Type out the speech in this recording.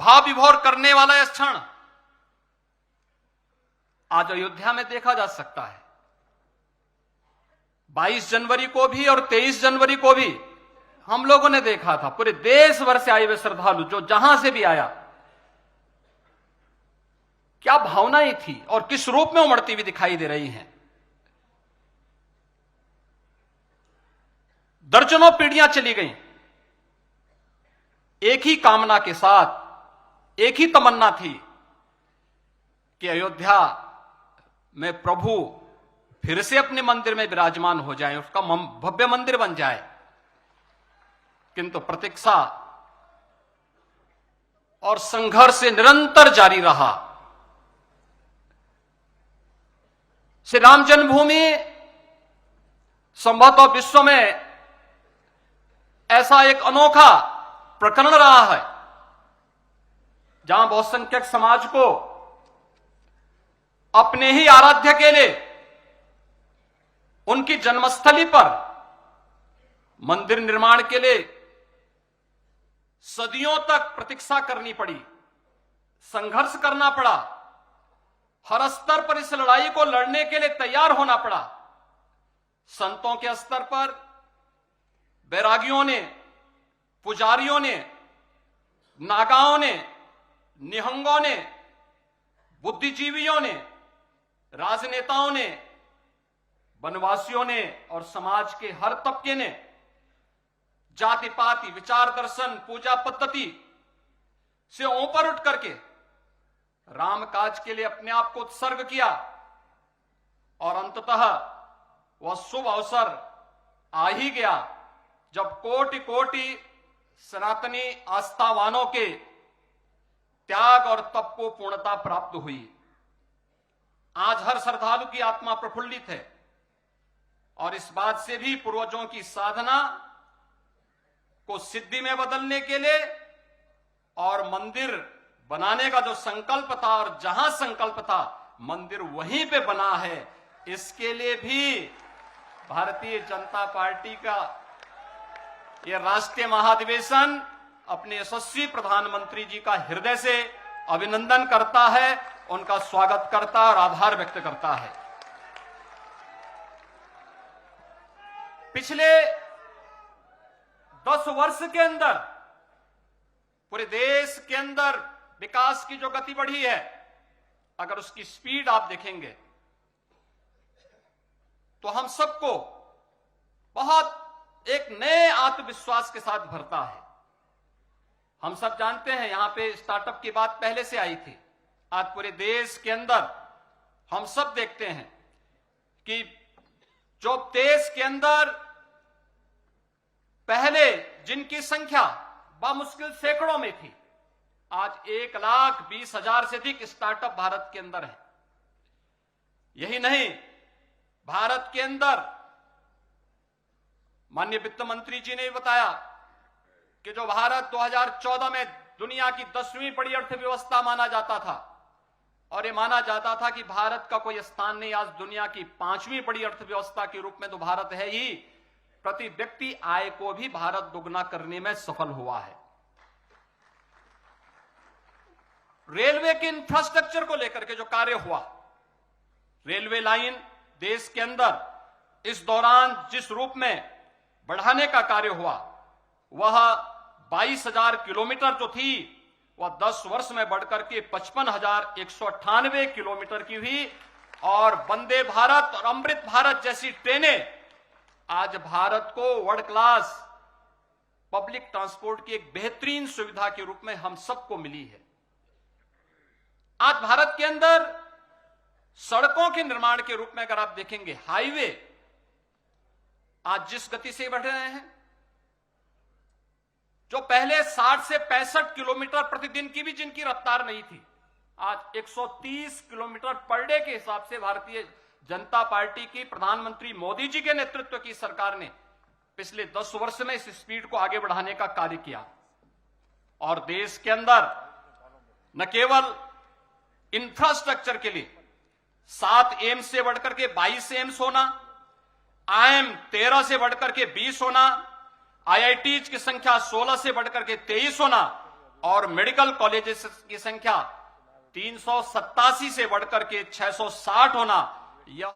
भाव विभोर करने वाला यह क्षण आज अयोध्या में देखा जा सकता है। 22 जनवरी को भी और 23 जनवरी को भी हम लोगों ने देखा था, पूरे देश भर से आए हुए श्रद्धालु जो जहां से भी आया, क्या भावनाएं थी और किस रूप में उमड़ती हुई दिखाई दे रही हैं। दर्जनों पीढ़ियां चली गईं, एक ही कामना के साथ, एक ही तमन्ना थी कि अयोध्या में प्रभु फिर से अपने मंदिर में विराजमान हो जाए, उसका भव्य मंदिर बन जाए। किंतु प्रतीक्षा और संघर्ष निरंतर जारी रहा। श्री राम जन्मभूमि संभवतः विश्व में ऐसा एक अनोखा प्रकरण रहा है जहां बहुसंख्यक समाज को अपने ही आराध्य के लिए उनकी जन्मस्थली पर मंदिर निर्माण के लिए सदियों तक प्रतीक्षा करनी पड़ी, संघर्ष करना पड़ा, हर स्तर पर इस लड़ाई को लड़ने के लिए तैयार होना पड़ा। संतों के स्तर पर बैरागियों ने, पुजारियों ने, नागाओं ने, निहंगों ने, बुद्धिजीवियों ने, राजनेताओं ने, वनवासियों ने और समाज के हर तबके ने जाति पाति, विचार दर्शन, पूजा पद्धति से ऊपर उठ करके राम काज के लिए अपने आप को उत्सर्ग किया और अंततः वह शुभ अवसर आ ही गया जब कोटि कोटि सनातनी आस्थावानों के त्याग और तप को पूर्णता प्राप्त हुई। आज हर श्रद्धालु की आत्मा प्रफुल्लित है और इस बात से भी पूर्वजों की साधना को सिद्धि में बदलने के लिए और मंदिर बनाने का जो संकल्प था और जहां संकल्प था मंदिर वहीं पे बना है, इसके लिए भी भारतीय जनता पार्टी का यह राष्ट्रीय महाधिवेशन अपने यशस्वी प्रधानमंत्री जी का हृदय से अभिनंदन करता है, उनका स्वागत करता है और आभार व्यक्त करता है। पिछले 10 वर्ष के अंदर पूरे देश के अंदर विकास की जो गति बढ़ी है, अगर उसकी स्पीड आप देखेंगे तो हम सबको बहुत एक नए आत्मविश्वास के साथ भरता है। हम सब जानते हैं यहां पे स्टार्टअप की बात पहले से आई थी। आज पूरे देश के अंदर हम सब देखते हैं कि जो देश के अंदर पहले जिनकी संख्या बामुश्किल सैकड़ों में थी, आज 1,20,000 से अधिक स्टार्टअप भारत के अंदर है। यही नहीं, भारत के अंदर माननीय वित्त मंत्री जी ने बताया कि जो भारत 2014 में दुनिया की 10वीं बड़ी अर्थव्यवस्था माना जाता था और ये माना जाता था कि भारत का कोई स्थान नहीं, आज दुनिया की 5वीं बड़ी अर्थव्यवस्था के रूप में तो भारत है ही, प्रति व्यक्ति आय को भी भारत दोगुना करने में सफल हुआ है। रेलवे के इंफ्रास्ट्रक्चर को लेकर के जो कार्य हुआ, रेलवे लाइन देश के अंदर इस दौरान जिस रूप में बढ़ाने का कार्य हुआ, वह 22,000 किलोमीटर जो थी वह 10 वर्ष में बढ़कर के 55,198 किलोमीटर की हुई और वंदे भारत और अमृत भारत जैसी ट्रेनें आज भारत को वर्ल्ड क्लास पब्लिक ट्रांसपोर्ट की एक बेहतरीन सुविधा के रूप में हम सबको मिली है। आज भारत के अंदर सड़कों के निर्माण के रूप में अगर आप देखेंगे, हाईवे आज जिस गति से बढ़ रहे हैं, जो पहले 60 से 65 किलोमीटर प्रतिदिन की भी जिनकी रफ्तार नहीं थी, आज 130 किलोमीटर पर डे के हिसाब से भारतीय जनता पार्टी की प्रधानमंत्री मोदी जी के नेतृत्व की सरकार ने पिछले 10 वर्ष में इस स्पीड को आगे बढ़ाने का कार्य किया। और देश के अंदर न केवल इंफ्रास्ट्रक्चर के लिए 7 एम्स से बढ़कर के 22 एम्स होना, IIM 13 से बढ़कर के 20 होना, IITs की संख्या 16 से बढ़कर के 23 होना, और मेडिकल कॉलेजेस की संख्या 387 से बढ़कर के 660 होना, यह